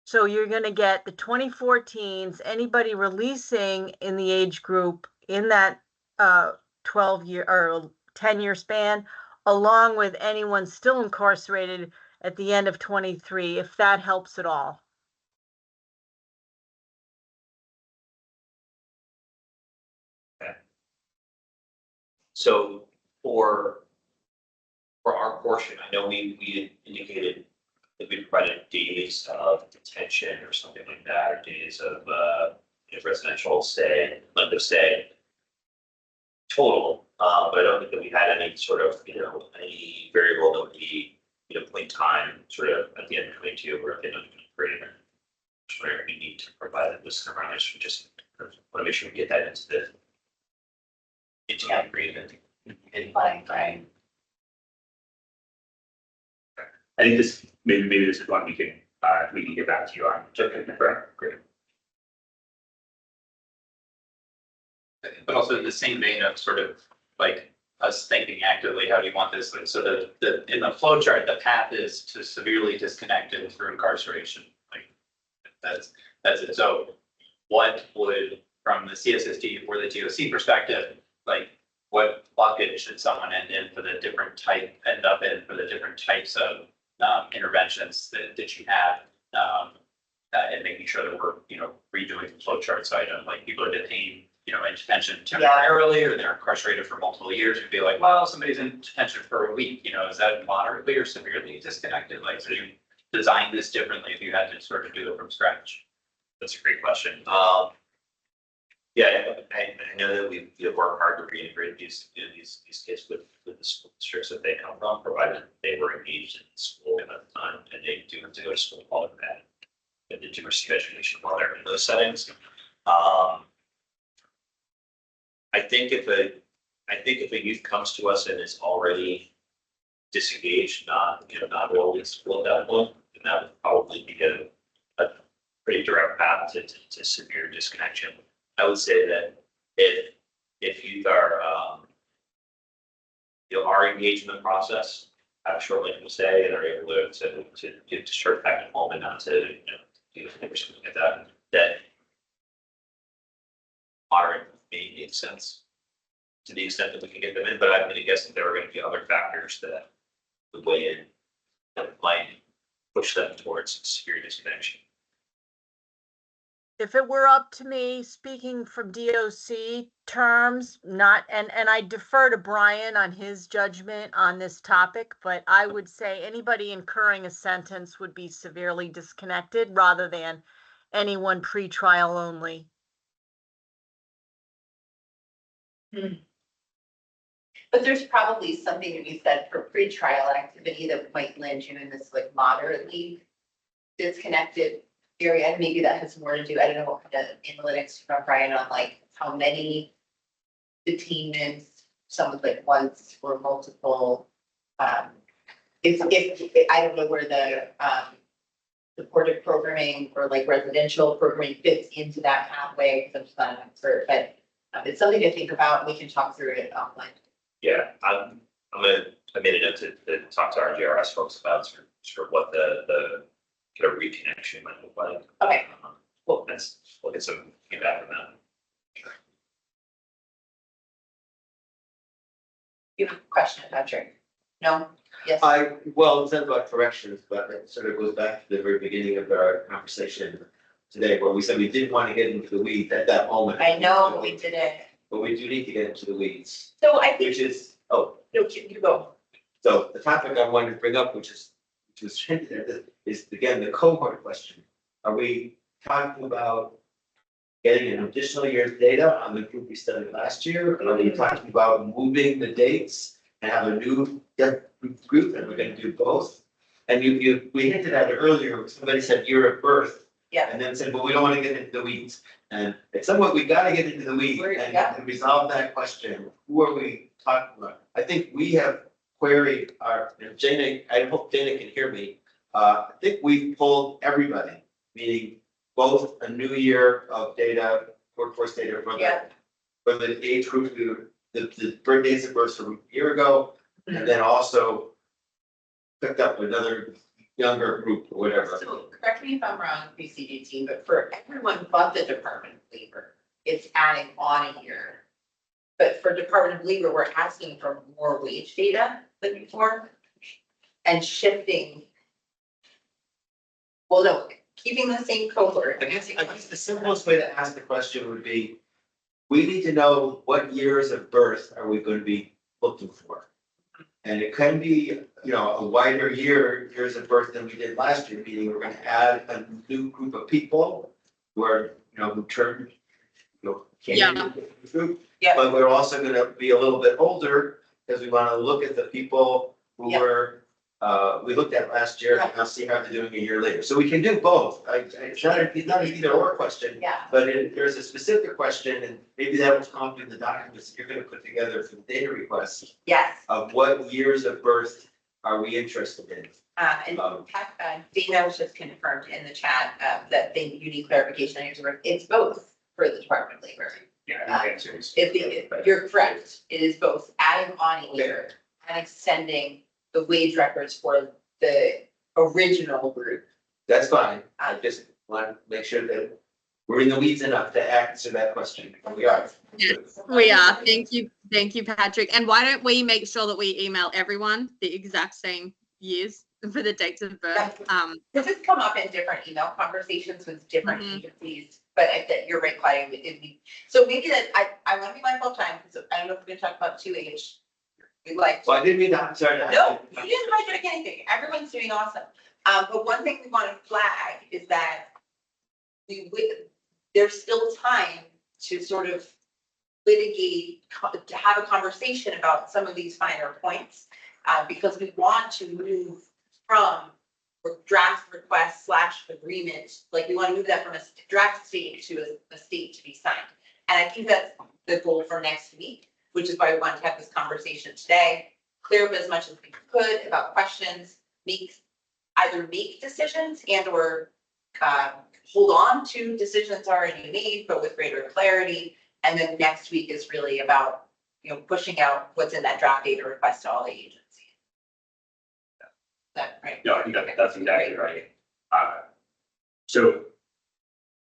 Speaker 12: So you're going to get the 2014s, anybody releasing in the age group in that 12-year or 10-year span, along with anyone still incarcerated at the end of 23, if that helps at all.
Speaker 11: So for our portion, I know we indicated that we provided days of detention or something like that, or days of you know, residential stay, length of stay total. But I don't think that we had any sort of, you know, any variable that would be, you know, point in time sort of at the end of 22 or at the end of 23. Whatever we need to provide this around, we just want to make sure we get that into the agreement.
Speaker 1: Right.
Speaker 2: I think this, maybe this is one we can get back to you on. Great.
Speaker 3: But also in the same vein of sort of like us thinking actively, how do you want this? So in the flow chart, the path is to severely disconnected through incarceration. Like that's it. So what would, from the CSSD or the DOC perspective, like what bucket should someone end in for the different types of interventions that you have? And making sure that we're, redoing the flow chart. So I don't, like, people are detained, in detention temporarily, or they're incarcerated for multiple years. You'd be like, well, somebody's in detention for a week, is that moderately or severely disconnected? Like, so you design this differently if you had to sort of do it from scratch?
Speaker 11: That's a great question. Yeah, I know that we work hard to reintegrate these kids with the school districts that they come from, provided they were engaged in school at the time, and they do have to go to school while they're at it. And they do receive education while they're in those settings. I think if a youth comes to us and is already disengaged, not enrolled in school at that point, then that would probably be a pretty direct path to severe disconnection. I would say that if youth are engaged in the process, have a short length of stay, and are able to get discharged back at home and not to do something like that, that moderate may make sense to the extent that we can get them in. But I'm going to guess that there are going to be other factors that would weigh in that might push them towards severe disconnection.
Speaker 12: If it were up to me, speaking from DOC terms, not, and I defer to Brian on his judgment on this topic, but I would say anybody incurring a sentence would be severely disconnected rather than anyone pretrial only.
Speaker 1: But there's probably something to be said for pretrial activity that might land you in this like moderately disconnected area. And maybe that has more to do, I don't know what kind of analytics from Brian on like how many detainments, some of like once or multiple. If I don't know where the supportive programming or like residential programming fits into that pathway, because I'm just not an expert, but it's something to think about. We can talk through it offline.
Speaker 11: Yeah, I made a note to talk to our GRS folks about sort of what the kind of reconnection might look like.
Speaker 1: Okay.
Speaker 11: We'll get some feedback from that.
Speaker 1: You have a question, Patrick? No? Yes?
Speaker 10: Well, it's not about corrections, but it sort of goes back to the very beginning of our conversation today, where we said we didn't want to get into the weeds at that moment.
Speaker 1: I know we did it.
Speaker 10: But we do need to get into the weeds,
Speaker 1: So I think,
Speaker 10: which is,
Speaker 1: no, you go.
Speaker 10: so the topic I wanted to bring up, which was is again, the cohort question. Are we talking about getting an additional year's data on the group we studied last year? Are we talking about moving the dates and have a new group, and we're gonna do both? And we hinted at it earlier, somebody said year of birth.
Speaker 1: Yeah.
Speaker 10: And then said, well, we don't want to get into the weeds. And it's somewhat, we gotta get into the weeds and resolve that question. Who are we talking about? I think we have queried and Jana, I hope Jana can hear me. I think we've pulled everybody, meaning both a new year of data, workforce data for the age group, the birth dates of birth from a year ago, and then also picked up another younger group or whatever.
Speaker 1: So correct me if I'm wrong, BCG team, but for everyone but the Department of Labor, it's adding on a year. But for Department of Labor, we're asking for more wage data than before and shifting. Well, no, keeping the same cohort.
Speaker 10: I guess the simplest way to ask the question would be, we need to know what years of birth are we going to be looking for? And it can be, a wider years of birth than we did last year, meaning we're going to add a new group of people who are, who turned, came into the group.
Speaker 1: Yeah.
Speaker 10: But we're also going to be a little bit older because we want to look at the people who were, we looked at last year and now see how they're doing a year later. So we can do both. It's not an either or question.
Speaker 1: Yeah.
Speaker 10: But there's a specific question, and maybe that will come in the documents that you're going to put together for the data requests.
Speaker 1: Yes.
Speaker 10: Of what years of birth are we interested in?
Speaker 1: And Dana was just confirmed in the chat that you need clarification on years of birth. It's both for the Department of Labor.
Speaker 2: Yeah, I think the answer is.
Speaker 1: if you're correct, it is both adding on a year and extending the wage records for the original group.
Speaker 10: That's fine. I just want to make sure that we're in the weeds enough to answer that question. We are.
Speaker 8: Yes, we are. Thank you, Patrick. And why don't we make sure that we email everyone the exact same years for the dates of birth?
Speaker 1: This has come up in different email conversations with different
Speaker 8: Mhm.
Speaker 1: agencies, but that you're right, Claudia, so maybe that, I want to be mindful of time, because I don't know if we're gonna talk about 2H. We like.
Speaker 10: Well, I didn't mean to, I'm sorry.
Speaker 1: No, you didn't hijack anything. Everyone's doing awesome. But one thing we want to flag is that there's still time to sort of litigate, to have a conversation about some of these finer points. Because we want to move from draft request / agreement, like we want to move that from a draft stage to a state to be signed. And I think that's the goal for next week, which is why we wanted to have this conversation today. Clear up as much as we could about questions, either make decisions and or hold on to decisions already made, but with greater clarity. And then next week is really about, pushing out what's in that draft data request to all the agencies. Is that right?
Speaker 2: No, I think that's exactly right. So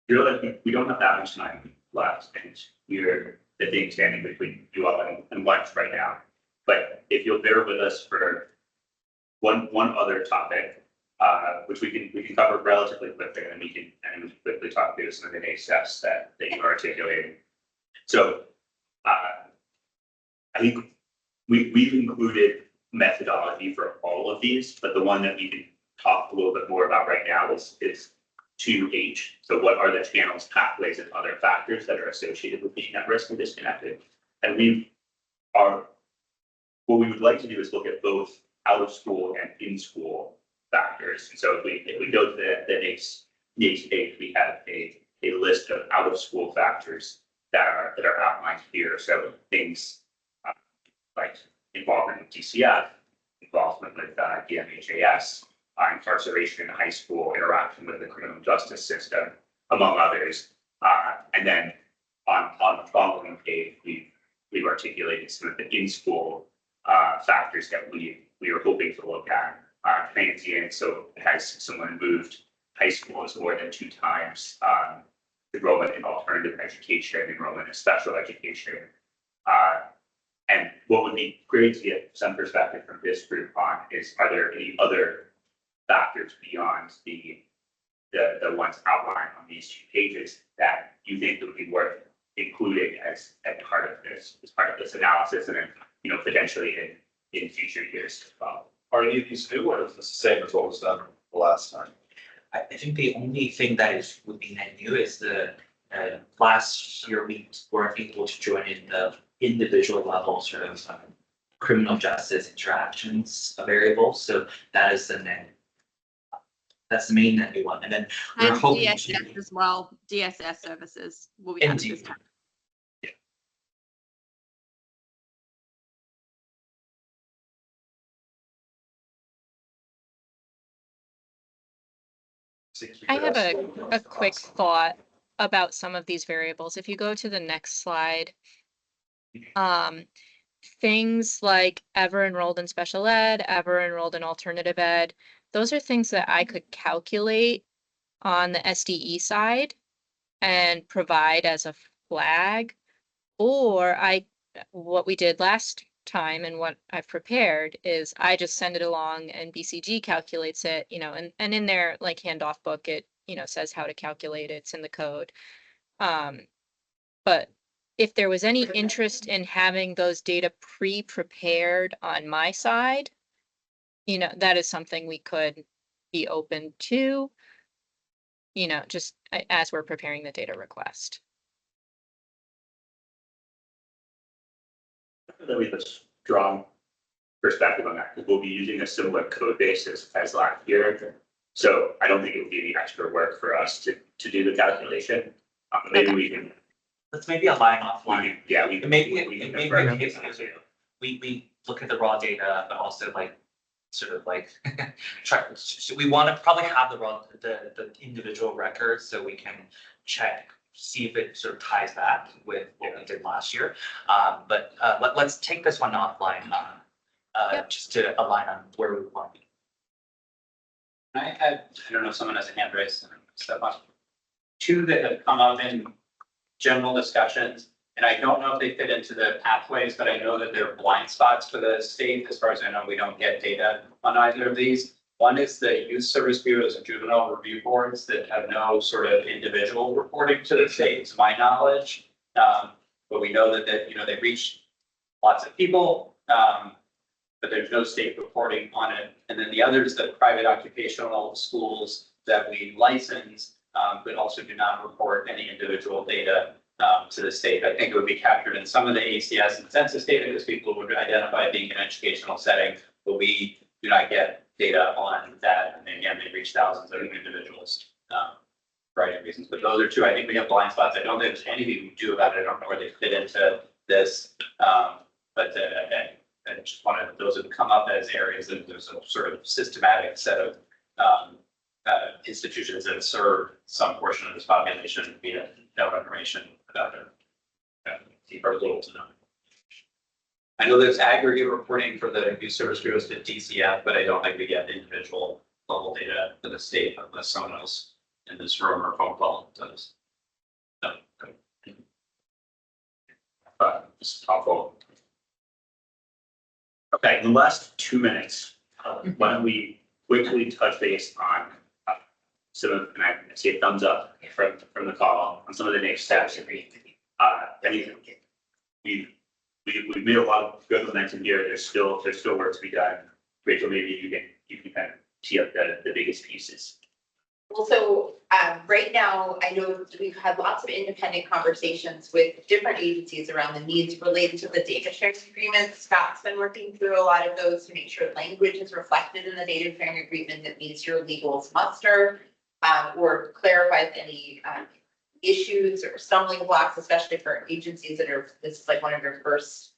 Speaker 2: we don't have that much time left, and we're the thing standing between you all and lunch right now. But if you'll bear with us for one other topic, which we can cover relatively quickly, and then we can quickly talk through some of the next steps that you articulated. So I think we've included methodology for all of these, but the one that we can talk a little bit more about right now is 2H. So what are the channels, pathways, and other factors that are associated with being at risk and disconnected? And what we would like to do is look at both out of school and in school factors. And so if we go to the next page, we have a list of out of school factors that are outlined here. So things like involvement with DCF, involvement with DMHAS, incarceration in high school, interaction with the criminal justice system, among others. And then on the following page, we've articulated some of the in-school factors that we are hoping to look at. Transient, so has someone moved high school is more than 2 times, enrollment in alternative education, enrollment in special education. And what would be great to get some perspective from this group on is, are there any other factors beyond the ones outlined on these 2 pages that you think would be worth including as part of this analysis, and then potentially in future years as well?
Speaker 7: Are any of these new, or is this the same as what was done the last time?
Speaker 5: I think the only thing that would be net new is the last year we weren't able to join in the individual level sort of criminal justice interactions variable. So that is that's the main net new one. And then we're
Speaker 8: And
Speaker 5: hoping
Speaker 8: DSS as well, DSS services will be added this
Speaker 5: Indeed.
Speaker 8: time.
Speaker 4: I have a quick thought about some of these variables. If you go to the next slide, things like ever enrolled in special ed, ever enrolled in alternative ed, those are things that I could calculate on the SDE side and provide as a flag. Or what we did last time and what I've prepared is I just send it along and BCG calculates it, and in their like handoff book, it, says how to calculate it, it's in the code. But if there was any interest in having those data pre-prepared on my side, that is something we could be open to, just as we're preparing the data request.
Speaker 2: That we have a strong perspective on that, because we'll be using a similar code base as last year. So I don't think it would be any extra work for us to do the calculation. Maybe we can.
Speaker 5: let's maybe align offline.
Speaker 2: Yeah, we can.
Speaker 5: Maybe
Speaker 2: we can
Speaker 5: maybe
Speaker 2: defer.
Speaker 5: in case we look at the raw data, but also like sort of like try. So we want to probably have the individual records so we can check see if it sort of ties back with what we did last year. But let's take this one offline,
Speaker 4: Yep.
Speaker 5: just to align on where we want to be.
Speaker 3: I don't know if someone has a hand raised, step up. Two that have come up in general discussions, and I don't know if they fit into the pathways, but I know that they're blind spots for the state. As far as I know, we don't get data on either of these. One is the youth service bureaus and juvenile review boards that have no sort of individual reporting to the state, to my knowledge. But we know that, they reach lots of people, but there's no state reporting on it. And then the other is the private occupational schools that we license, but also do not report any individual data to the state. I think it would be captured in some of the ACS and census data because people would identify being an educational setting, but we do not get data on that. And again, they reach thousands of individuals for a variety of reasons. But those are two, I think we have blind spots. I don't think there's anything we do about it. I don't know where they fit into this. But I just wanted, those have come up as areas that there's a sort of systematic set of institutions that serve some portion of this population via no information about it. Or little to none. I know there's aggregate reporting for the youth service bureaus to DCF, but I don't think we get individual level data for the state unless someone else in this room or phone call does. No.
Speaker 2: This is helpful. Okay, in the last 2 minutes, why don't we quickly touch base on some of, and I see a thumbs up from the call on some of the next steps. We've made a lot of good momentum here. There's still work to be done. Rachel, maybe you can kind of tee up the biggest pieces.
Speaker 1: Well, so right now, I know we've had lots of independent conversations with different agencies around the needs related to the data sharing agreement. Scott's been working through a lot of those to make sure language is reflected in the data sharing agreement that meets your legal muster, or clarifies any issues or stumbling blocks, especially for agencies that are, this is like one of your first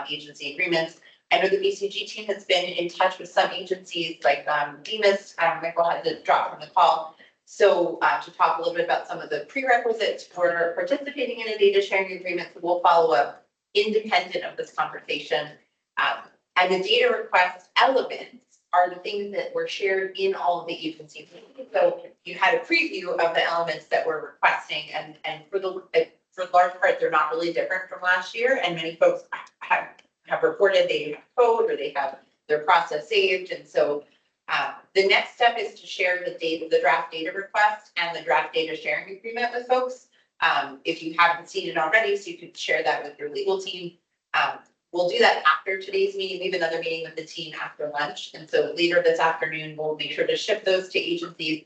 Speaker 1: agency agreements. I know the BCG team has been in touch with some agencies like Demas. Michael had to drop from the call. So to talk a little bit about some of the prerequisites for participating in a data sharing agreement, so we'll follow up independent of this conversation. And the data request elements are the things that were shared in all of the agencies. So you had a preview of the elements that we're requesting, and for the large part, they're not really different from last year. And many folks have reported they have code or they have their process saved. And so the next step is to share the draft data request and the draft data sharing agreement with folks. If you haven't seen it already, so you could share that with your legal team. We'll do that after today's meeting. We have another meeting with the team after lunch. And so later this afternoon, we'll make sure to ship those to agencies.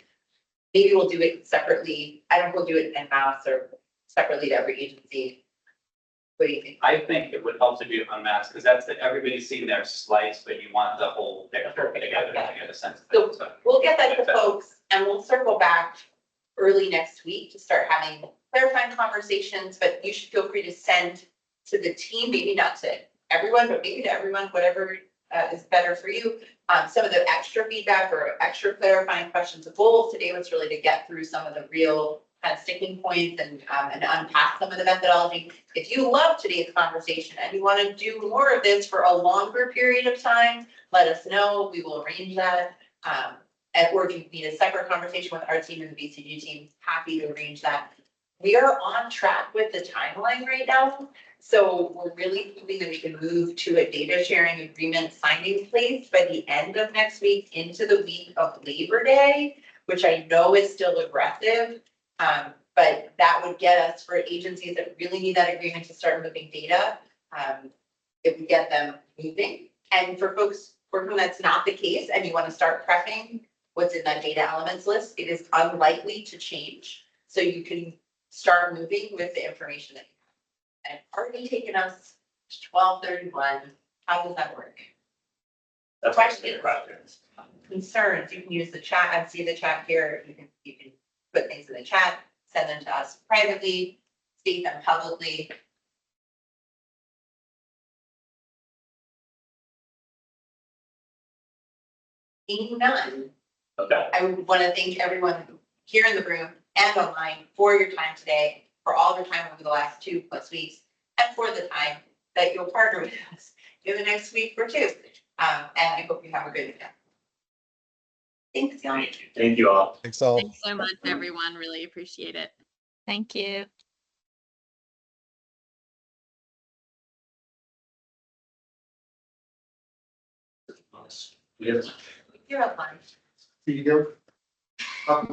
Speaker 1: Maybe we'll do it separately. I don't know if we'll do it en masse or separately to every agency. What do you think?
Speaker 3: I think it would help to do unmasked because that's everybody's seen their slice, but you want the whole picture together to get a sense of it.
Speaker 1: So we'll get that to folks and we'll circle back early next week to start having clarifying conversations, but you should feel free to send to the team, maybe not to everyone, but maybe to everyone, whatever is better for you. Some of the extra feedback or extra clarifying questions. The goal today was really to get through some of the real kind of sticking points and unpack some of the methodology. If you love today's conversation and you want to do more of this for a longer period of time, let us know. We will arrange that. Or if you need a separate conversation with our team and the BCG team, happy to arrange that. We are on track with the timeline right now. So we're really hoping that we can move to a data sharing agreement signing place by the end of next week into the week of Labor Day, which I know is still aggressive. But that would get us, for agencies that really need that agreement to start moving data, it would get them moving. And for folks for whom that's not the case and you want to start prepping what's in that data elements list, it is unlikely to change. So you can start moving with the information that you have. And it's already taken us 12:31. How does that work?
Speaker 2: That's
Speaker 1: Questions, concerns, you can use the chat. I see the chat here. You can put things in the chat, send them to us privately, state them publicly. Seeing none.
Speaker 2: Okay.
Speaker 1: I would want to thank everyone here in the room and online for your time today, for for all of your time over the last 2+ weeks and for the time that you'll partner with us in the next week or two. And I hope you have a good weekend. Thanks, y'all.
Speaker 2: Thank you all.
Speaker 13: Thanks all.
Speaker 8: Thanks so much, everyone. Really appreciate it.
Speaker 4: Thank you.
Speaker 2: We have
Speaker 1: You're up, Lonnie.
Speaker 10: You go.